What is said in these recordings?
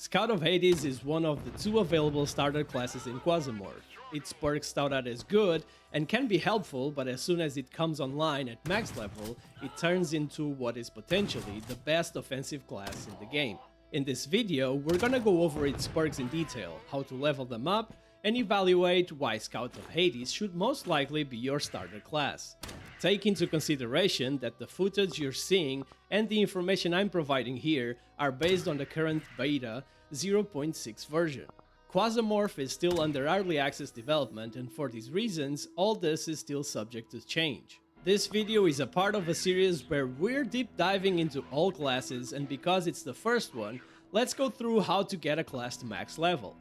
Scout of Hades is one of the two available starter classes in Quasimorph. Its perks start out as good and can be helpful, but as soon as it comes online at max level, it turns into what is potentially the best offensive class in the game. In this video, we're gonna go over its perks in detail, how to level them up, and evaluate why Scout of Hades should most likely be your starter class. Take into consideration that the footage you're seeing and the information I'm providing here are based on the current beta 0.6 version. Quasimorph is still under early access development, and for these reasons, all this is still subject to change. This video is a part of a series where we're deep diving into all classes, and because it's the first one, let's go through how to get a class to max level.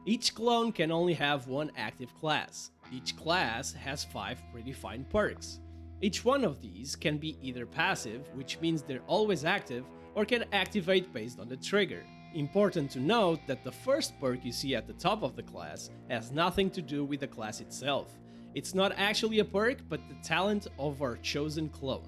Each clone can only have one active class. Each class has 5 predefined perks. Each one of these can be either passive, which means they're always active, or can activate based on the trigger. Important to note that the first perk you see at the top of the class has nothing to do with the class itself. It's not actually a perk, but the talent of our chosen clone.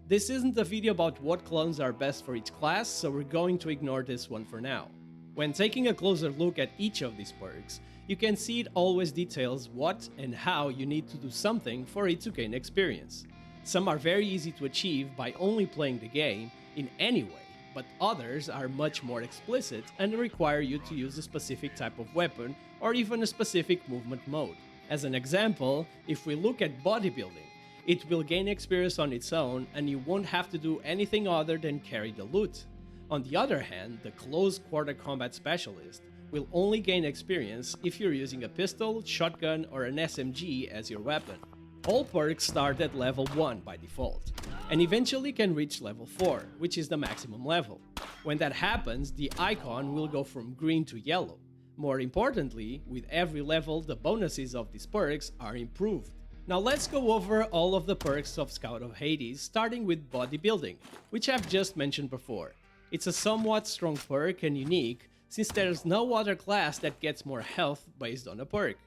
This isn't a video about what clones are best for each class, so we're going to ignore this one for now. When taking a closer look at each of these perks, you can see it always details what and how you need to do something for it to gain experience. Some are very easy to achieve by only playing the game in any way, but others are much more explicit and require you to use a specific type of weapon or even a specific movement mode. As an example, if we look at bodybuilding, it will gain experience on its own and you won't have to do anything other than carry the loot. On the other hand, the close quarter combat specialist will only gain experience if you're using a pistol, shotgun, or an SMG as your weapon. All perks start at level 1 by default, and eventually can reach level 4, which is the maximum level. When that happens, the icon will go from green to yellow. More importantly, with every level, the bonuses of these perks are improved. Now let's go over all of the perks of Scout of Hades, starting with bodybuilding, which I've just mentioned before. It's a somewhat strong perk and unique, since there's no other class that gets more health based on a perk.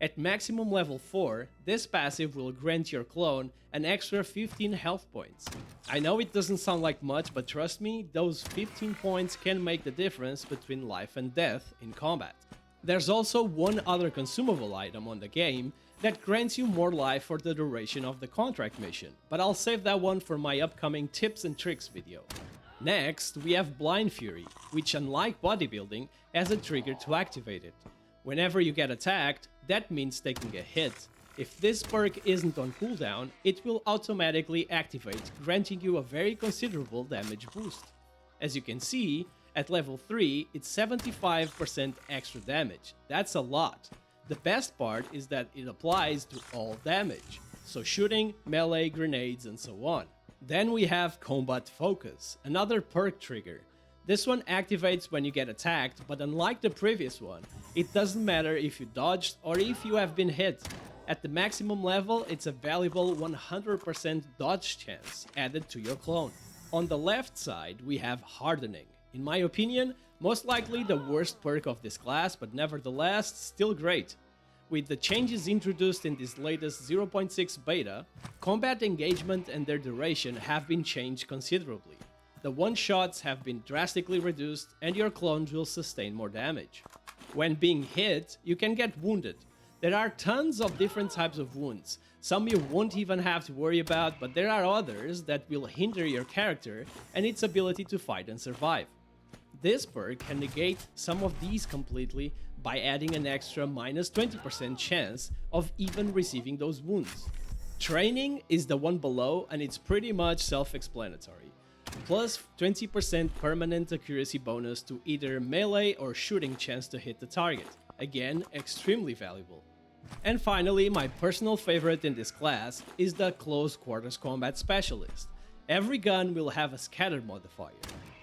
At maximum level 4, this passive will grant your clone an extra 15 health points. I know it doesn't sound like much, but trust me, those 15 points can make the difference between life and death in combat. There's also one other consumable item on the game that grants you more life for the duration of the contract mission, but I'll save that one for my upcoming tips and tricks video. Next, we have Blind Fury, which unlike bodybuilding, has a trigger to activate it. Whenever you get attacked, that means taking a hit. If this perk isn't on cooldown, it will automatically activate, granting you a very considerable damage boost. As you can see, at level 3, it's 75% extra damage. That's a lot. The best part is that it applies to all damage, so shooting, melee, grenades, and so on. Then we have Combat Focus, another perk trigger. This one activates when you get attacked, but unlike the previous one, it doesn't matter if you dodged or if you have been hit. At the maximum level, it's a valuable 100% dodge chance added to your clone. On the left side, we have Hardening. In my opinion, most likely the worst perk of this class, but nevertheless, still great. With the changes introduced in this latest 0.6 beta, combat engagement and their duration have been changed considerably. The one-shots have been drastically reduced and your clones will sustain more damage. When being hit, you can get wounded. There are tons of different types of wounds. Some you won't even have to worry about, but there are others that will hinder your character and its ability to fight and survive. This perk can negate some of these completely by adding an extra minus 20% chance of even receiving those wounds. Training is the one below and it's pretty much self-explanatory. Plus 20% permanent accuracy bonus to either melee or shooting chance to hit the target. Again, extremely valuable. And finally, my personal favorite in this class is the Close Quarters Combat Specialist. Every gun will have a scatter modifier.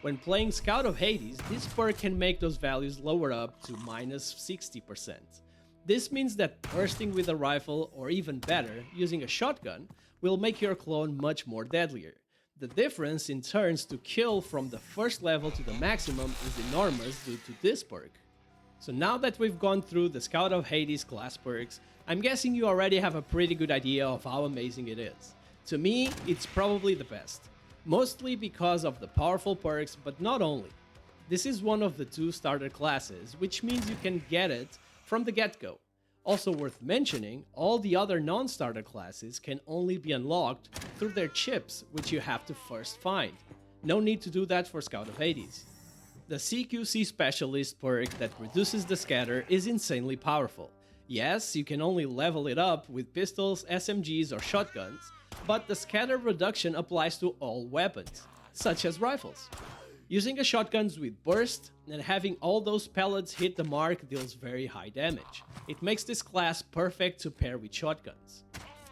When playing Scout of Hades, this perk can make those values lower up to minus 60%. This means that bursting with a rifle, or even better, using a shotgun, will make your clone much more deadlier. The difference in turns to kill from the first level to the maximum is enormous due to this perk. So now that we've gone through the Scout of Hades class perks, I'm guessing you already have a pretty good idea of how amazing it is. To me, it's probably the best. Mostly because of the powerful perks, but not only. This is one of the 2 starter classes, which means you can get it from the get-go. Also worth mentioning, all the other non-starter classes can only be unlocked through their chips, which you have to first find. No need to do that for Scout of Hades. The CQC Specialist perk that reduces the scatter is insanely powerful. Yes, you can only level it up with pistols, SMGs or shotguns, but the scatter reduction applies to all weapons, such as rifles. Using a shotguns with burst and having all those pellets hit the mark deals very high damage. It makes this class perfect to pair with shotguns.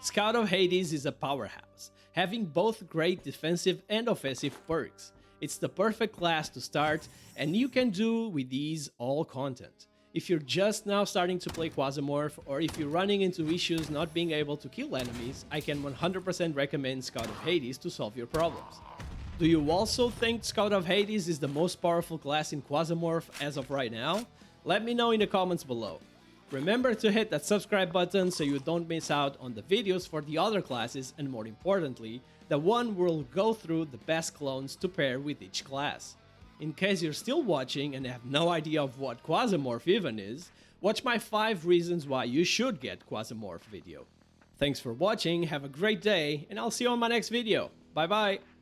Scout of Hades is a powerhouse, having both great defensive and offensive perks. It's the perfect class to start, and you can do with these all content. If you're just now starting to play Quasimorph, or if you're running into issues not being able to kill enemies, I can 100% recommend Scout of Hades to solve your problems. Do you also think Scout of Hades is the most powerful class in Quasimorph as of right now? Let me know in the comments below. Remember to hit that subscribe button so you don't miss out on the videos for the other classes, and more importantly, the one where we'll go through the best clones to pair with each class. In case you're still watching and have no idea of what Quasimorph even is, watch my 5 reasons why you should get Quasimorph video. Thanks for watching, have a great day, and I'll see you on my next video. Bye bye!